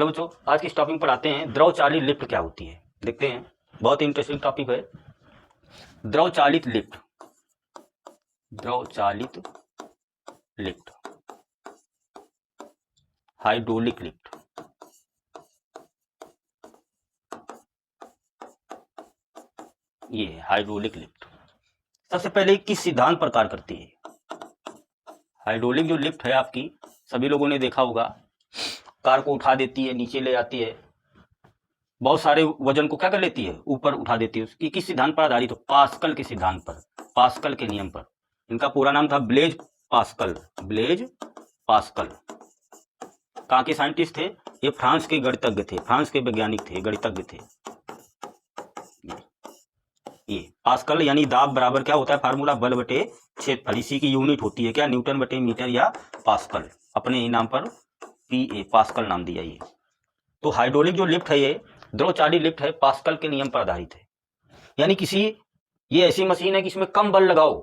Hello बच्चों, आज की इस टॉपिक पर आते हैं। द्रव चालित लिफ्ट क्या होती है, देखते हैं। बहुत ही इंटरेस्टिंग टॉपिक है द्रव चालित लिफ्ट। द्रव चालित लिफ्ट, हाइड्रोलिक लिफ्ट। ये हाइड्रोलिक लिफ्ट सबसे पहले किस सिद्धांत पर कार्य करती है? हाइड्रोलिक जो लिफ्ट है आपकी, सभी लोगों ने देखा होगा, कार को उठा देती है, नीचे ले जाती है, बहुत सारे वजन को क्या कर लेती है, ऊपर उठा देती है। उसकी किस सिद्धांत पर आधारित? तो पास्कल के सिद्धांत पर, पास्कल के नियम पर। इनका पूरा नाम था ब्लेज पास्कल। ब्लेज पास्कल कहाँ के साइंटिस्ट थे? ये फ्रांस के गणितज्ञ थे, फ्रांस के वैज्ञानिक थे, गणितज्ञ थे। ये पास्कल यानी दाब बराबर क्या होता है? फार्मूला बल बटे क्षेत्रफल। इसी की यूनिट होती है क्या? न्यूटन बटे मीटर या पास्कल। अपने ही नाम पर पीए पास्कल नाम दिया ये। तो हाइड्रोलिक जो लिफ्ट है, ये द्रव चालित लिफ्ट है, पास्कल के नियम पर आधारित है। यानी ये ऐसी मशीन है कि इसमें कम बल लगाओ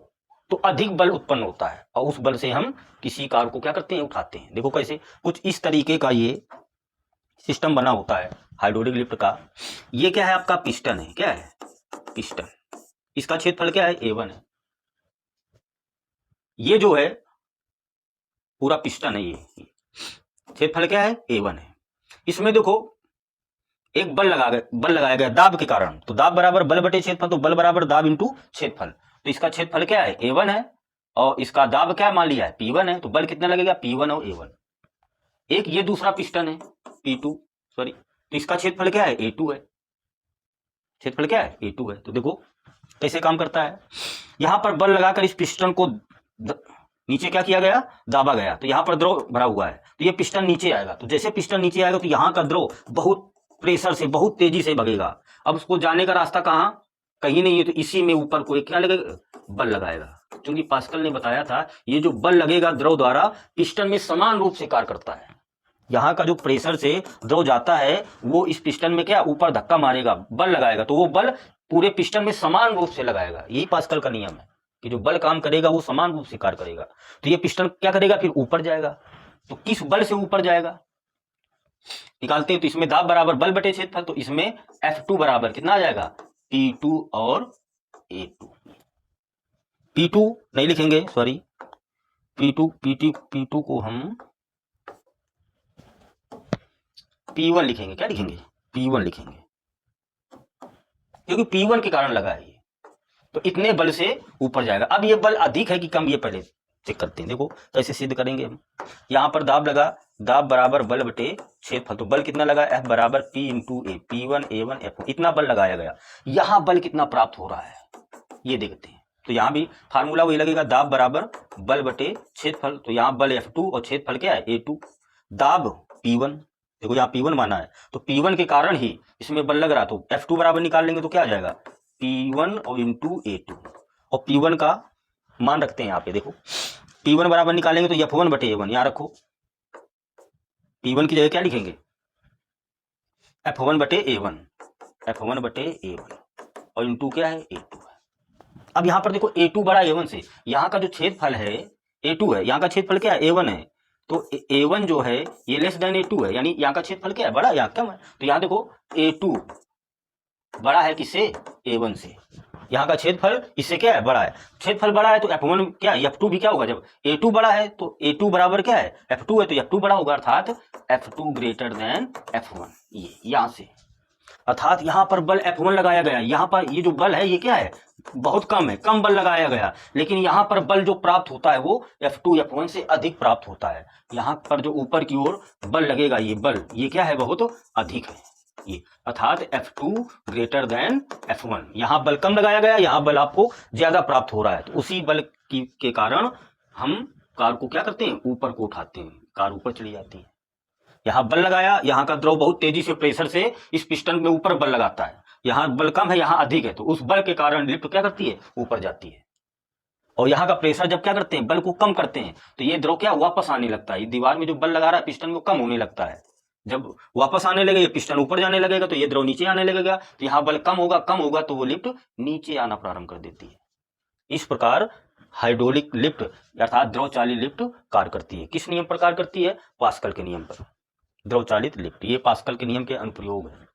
तो अधिक बल उत्पन्न होता है, और उस बल से हम किसी कार को क्या करते हैं? उठाते हैं। देखो कैसे, कुछ इस तरीके का ये सिस्टम बना होता है हाइड्रोलिक लिफ्ट का। ये क्या है? आपका पिस्टन है। क्या है? पिस्टन। इसका क्षेत्रफल क्या है? A1 है। ये जो है पूरा पिस्टन है, ये क्षेत्रफल क्या है? A1 है। इसमें देखो एक बल लगाया गया दाब के कारण। तो दाब बराबर बल बटे क्षेत्रफल, तो बल बराबर दाब इंटू क्षेत्रफल। तो इसका क्षेत्रफल क्या है? A1 है, और इसका दाब क्या मान लिया है? P1 है। तो बल कितना लगेगा? P1 और A1। एक ये दूसरा पिस्टन है P2, सॉरी। तो इसका क्षेत्रफल क्या है? A2 है। क्षेत्रफल क्या है? A2 है। तो देखो कैसे काम करता है। यहां पर बल लगाकर इस पिस्टन को नीचे क्या किया गया? दाबा गया। तो यहां पर द्रव भरा हुआ है, तो ये पिस्टन नीचे आएगा। तो जैसे पिस्टन नीचे आएगा तो यहां का द्रव बहुत प्रेशर से, बहुत तेजी से भगेगा। अब उसको जाने का रास्ता कहां? कहीं नहीं है। तो इसी में ऊपर कोई क्या लगेगा? बल लगाएगा। क्योंकि पास्कल ने बताया था ये जो बल लगेगा द्रव द्वारा, पिस्टन में समान रूप से कार्य करता है। यहाँ का जो प्रेशर से द्रव जाता है वो इस पिस्टन में क्या ऊपर धक्का मारेगा, बल लगाएगा, तो वो बल पूरे पिस्टन में समान रूप से लगाएगा। यही पास्कल का नियम है कि जो बल काम करेगा वो समान रूप से कार्य करेगा। तो ये पिस्टन क्या करेगा? फिर ऊपर जाएगा। तो किस बल से ऊपर जाएगा निकालते हैं। तो इसमें दाब बराबर बल बटे क्षेत्रफल, तो इसमें F2 बराबर कितना आ जाएगा? P2 और A2। P2 नहीं लिखेंगे, सॉरी, P2 को हम P1 लिखेंगे। क्या लिखेंगे? P1 लिखेंगे, क्योंकि P1 के कारण लगा है ये। तो इतने बल से ऊपर जाएगा। अब ये बल अधिक है कि कम, ये पहले चेक करते हैं। देखो कैसे सिद्ध करेंगे हम। यहां पर दाब लगा, दाब बराबर बल बटे क्षेत्रफल। तो बल कितना लगा? F बराबर P into A। P1 A1 F1 इतना बल लगाया गया। यहां बल कितना प्राप्त हो रहा है ये देखते हैं। तो यहां भी फार्मूला वही लगेगा, दाब बराबर बल बटे क्षेत्रफल। तो यहां बल F2 और क्षेत्रफल क्या है? A2। दाब P1, देखो यहाँ P1 माना है, तो P1 के कारण ही इसमें बल लग रहा। तो F2 बराबर निकाल लेंगे तो क्या आ जाएगा? P1 और इंटू A2। और P1 का मान रखते हैं यहाँ पे। देखो P1 बराबर निकालेंगे तो F1 बटे A1, यहाँ रखो। P1 की जगह क्या लिखेंगे? F1 बटे A1, F1 बटे A1, और इंटू क्या है? A2 है। अब यहाँ पर देखो A2 बड़ा A1 से, यहाँ का जो क्षेत्रफल है A2 है, यहाँ का क्षेत्रफल क्या है? A1 है। तो A1 जो है ये लेस देन A2 है, यानी यहाँ का क्षेत्रफल क्या है? बड़ा, यहाँ कम है। तो यहाँ देखो A2 बड़ा है किससे? A1 से। यहाँ का क्षेत्रफल इससे क्या है? बड़ा है। क्षेत्रफल बड़ा है तो F1 क्या है? F2 भी क्या होगा? जब A2 बड़ा है तो A2 बराबर क्या है? F2 है, तो F2 बड़ा होगा, अर्थात F2 ग्रेटर देन F1। ये यहाँ से, अर्थात यहाँ पर बल F1 लगाया गया। यहाँ पर ये जो बल है ये क्या है? बहुत कम है, कम बल लगाया गया। लेकिन यहाँ पर बल जो प्राप्त होता है वो F2 F1 से अधिक प्राप्त होता है। यहाँ पर जो ऊपर की ओर बल लगेगा, ये बल ये क्या है? बहुत अधिक है ये, अर्थात F2 ग्रेटर देन F1। यहाँ बल कम लगाया गया, यहाँ बल आपको ज्यादा प्राप्त हो रहा है। तो उसी बल के कारण हम कार को क्या करते हैं? ऊपर को उठाते हैं, कार ऊपर चली जाती है। यहाँ बल लगाया, यहाँ का द्रव बहुत तेजी से प्रेशर से इस पिस्टन में ऊपर बल लगाता है। यहाँ बल कम है, यहाँ अधिक है, तो उस बल के कारण लिफ्ट क्या करती है? ऊपर जाती है। और यहाँ का प्रेशर जब क्या करते हैं? बल को कम करते हैं, तो ये द्रव क्या वापस आने लगता है। दीवार में जो बल लगा रहा है पिस्टन को कम होने लगता है। जब वापस आने लगे, ये पिस्टन ऊपर जाने लगेगा, तो ये द्रव नीचे आने लगेगा। तो यहाँ बल कम होगा तो वो लिफ्ट नीचे आना प्रारंभ कर देती है। इस प्रकार हाइड्रोलिक लिफ्ट अर्थात द्रव चालित लिफ्ट कार्य करती है। किस नियम पर कार्य करती है? पास्कल के नियम पर। द्रव चालित लिफ्ट, ये पास्कल के नियम के अनुप्रयोग है।